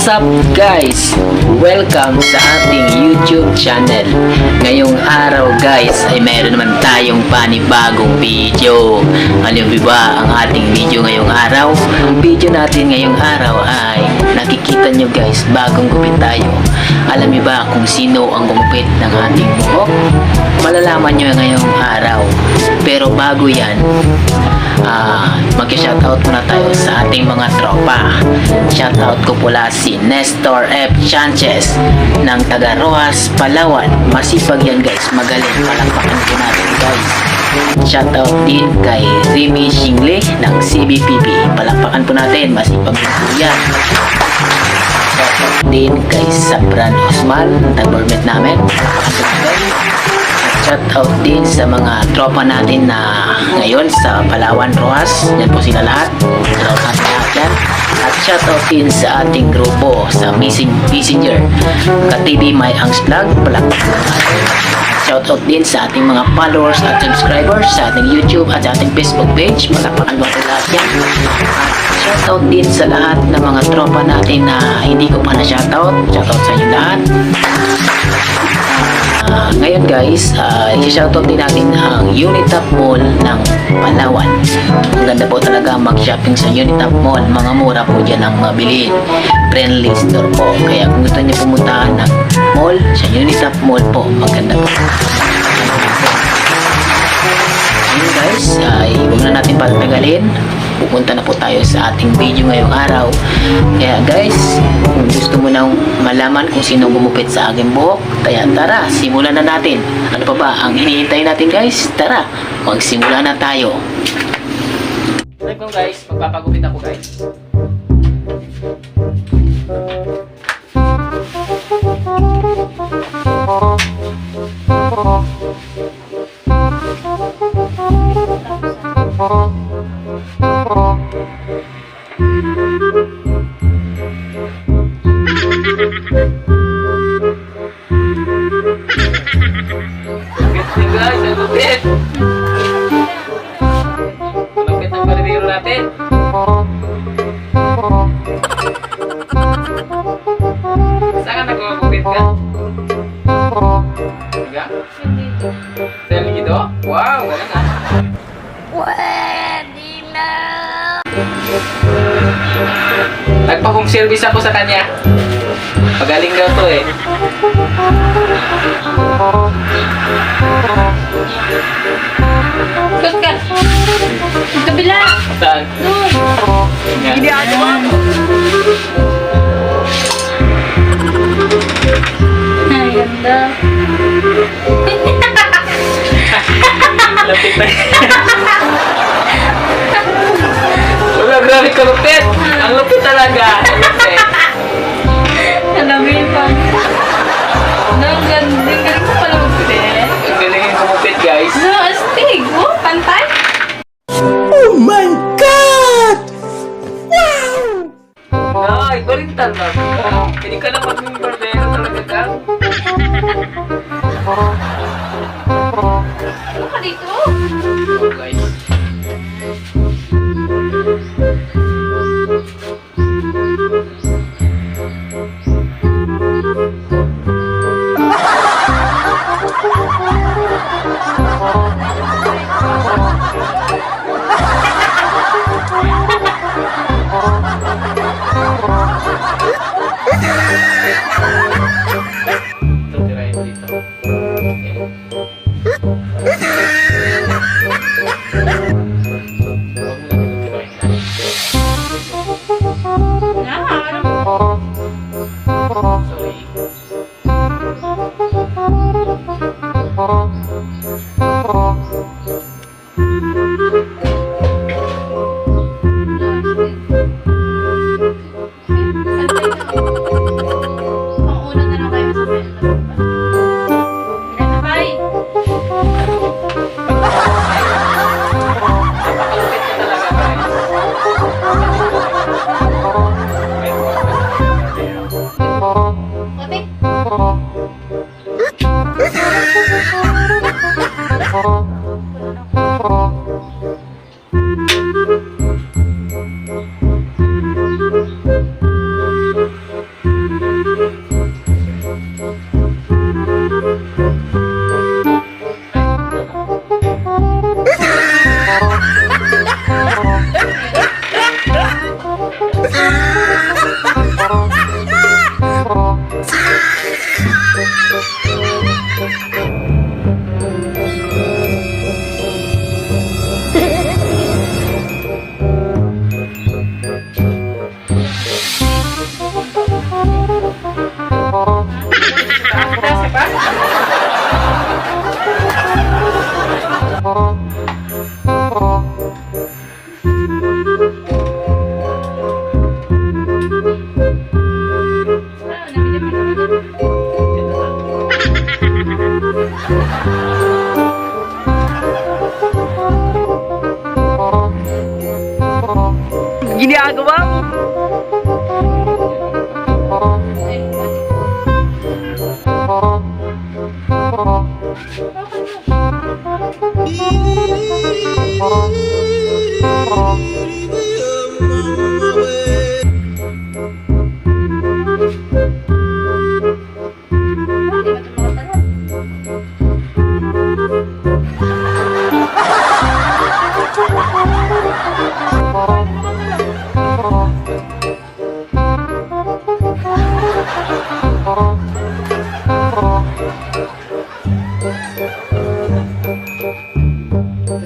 What's up guys? Welcome sa ating YouTube channel. Ngayong araw guys ay mayroon naman tayong panibagong video. Alam mo ba ang ating video ngayong araw? Ang video natin ngayong araw ay nakikita nyo guys, bagong gupit tayo. Alam mo ba kung sino ang gumupit ng ating buhok? Malalaman nyo ngayong araw. Pero bago yan, mag-shoutout muna tayo sa ating mga tropa. Shoutout ko pula si Nestor F. Sanchez ng taga Rojas, Palawan. Masipag yan guys, magaling. Palakpakan ko natin guys. Shoutout din kay Remy Shingle ng CBPP. Palakpakan po natin, masipag yan. Shoutout din kay Sabran Osman, tag-bormet namin. Shoutout din sa mga tropa natin na ngayon sa Palawan, Rojas. Yan po sila lahat. Shoutout natin lahat yan. At shoutout din sa ating grupo sa Messenger Ka-TV My Angst Vlog. Palakpakan natin. Shoutout din sa ating mga followers at subscribers sa ating YouTube at sa ating Facebook page. Palakpakan natin lahat yan. At shoutout din sa lahat ng mga tropa natin na hindi ko pa na shoutout. Shoutout sa inyo lahat. Ngayon guys, i-shoutout din natin ang Unitap Mall ng Palawan. Ang ganda po talaga mag-shopping sa Unitap Mall. Mga mura po dyan ang mabilin. Friendly store po. Kaya kung gusto niyo pumunta ng mall, sa Unitap Mall po, maganda po. Ngayon guys, huwag na natin patagalin. Pupunta na po tayo sa ating video ngayong araw. Kaya guys, kung gusto mo nang malaman kung sino gumupit sa aking buhok, kaya tara, simulan na natin. Ano pa ba ang hinihintay natin guys? Tara, magsimula na tayo. Like guys, magpapagupit ako guys. Guys, ang lupit! Lupit ang barbero natin. Saan ka nagpapagupit ka? Talaga? Saan dito? Wow! Galing ah! Pwede na! Nagpa-home service ako sa kanya. Pagaling daw to eh. Sus ka! Ang kabila! Saan? Doon! Hindi ako. Ay, ganda! Lapit na. Wala, grabe ka lupit. Ang lupit talaga. Ang lupit. Alamin pa. Ang galing ko pala magpili. Ang galing kumupit guys. No, astig! Oh, pantay! Oh my God! Wow! Ay, ikaw rin talaga. Hindi ka na maging barbero talaga ka. Ano ka dito? Oh guys. Ito tirahin dito.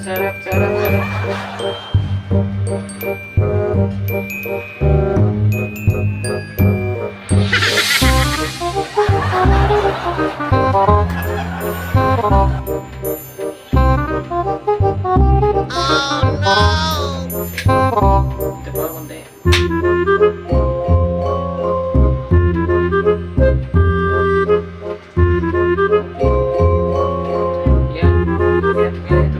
Sarap, sarap, sarap. Ito pa konti. Yan. Yan. Yan.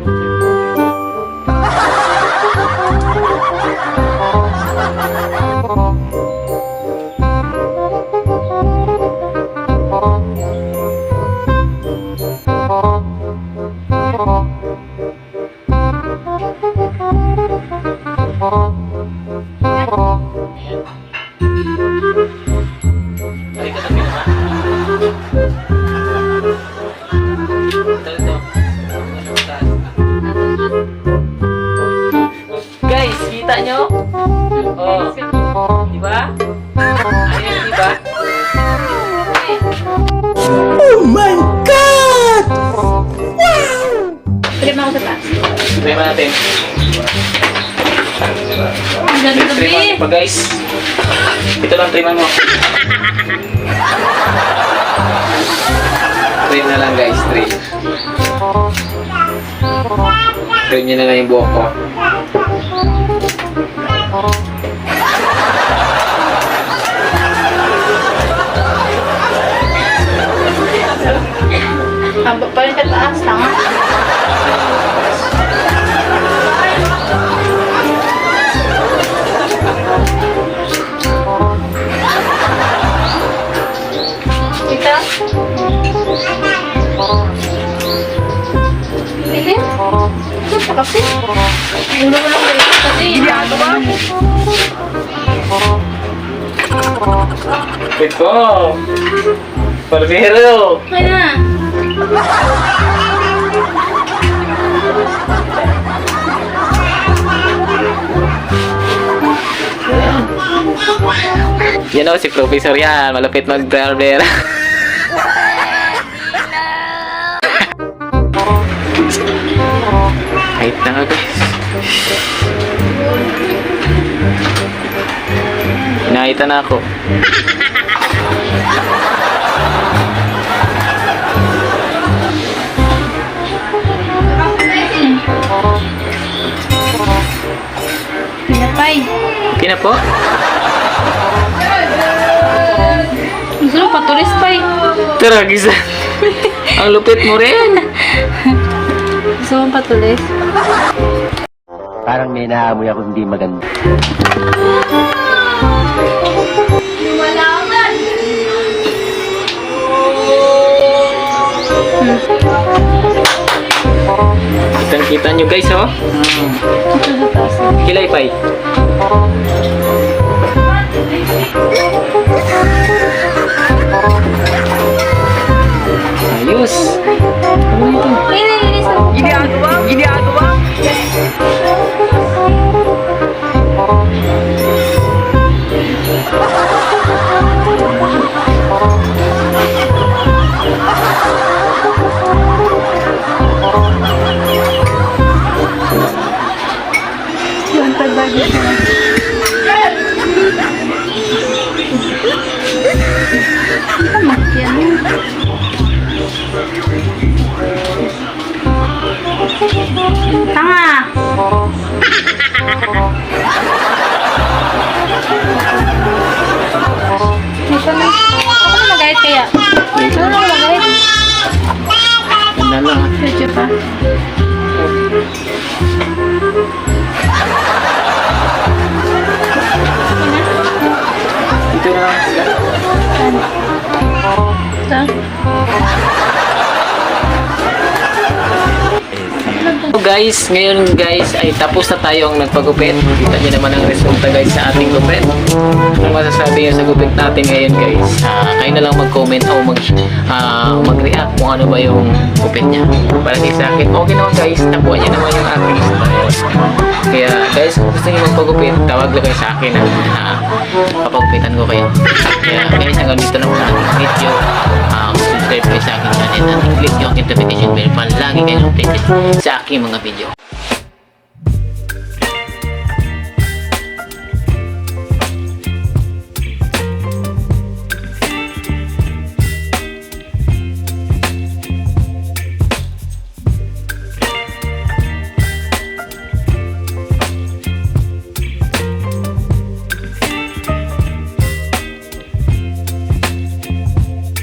Balik ka sa pinaka. Ito. Guys, kita nyo? Oh. Diba? Ayun, diba? Oh my God! Wow! Trip ako sa taas. Try mo natin. Ang ganda Try mo B. pa guys. Ito lang try mo. Trim na lang guys, trim. Trim nyo na lang yung buhok ko. Haba pa rin sa taas, tanga. Kita? Ini? Ito pa kasi. Ulo mo lang guys. Kasi ano ba? Ito! Barbero! Ay na. Yan o, si Professor yan. Malapit mag-barbera. Kahit na nga guys. Nakita na ako. Pinapay. Okay na po. Gusto mo patulis pa eh. Tara, Giza. Ang lupit mo rin. Gusto mo patulis? Parang may naamoy ako hindi maganda. Kita nyo guys, oh. Kilay pay. Ayos. Ginagawa? Yung pagbago siya. guys, ngayon guys ay tapos na tayong nagpagupit. Kita nyo naman ang resulta guys sa ating gupit. Ang masasabi nyo sa gupit natin ngayon guys, kayo na lang mag-comment o mag-react kung ano ba yung gupit niya. Para sa akin, okay naman guys, nakuha niya naman yung aking style. Kaya guys, kung gusto nyo magpagupit, tawag lang kayo sa akin na papagupitan ko kayo. Kaya guys, hanggang dito na po sa ating video. Subscribe kayo sa aking channel at i-click nyo ang notification bell para lagi kayong updated sa aking mga video.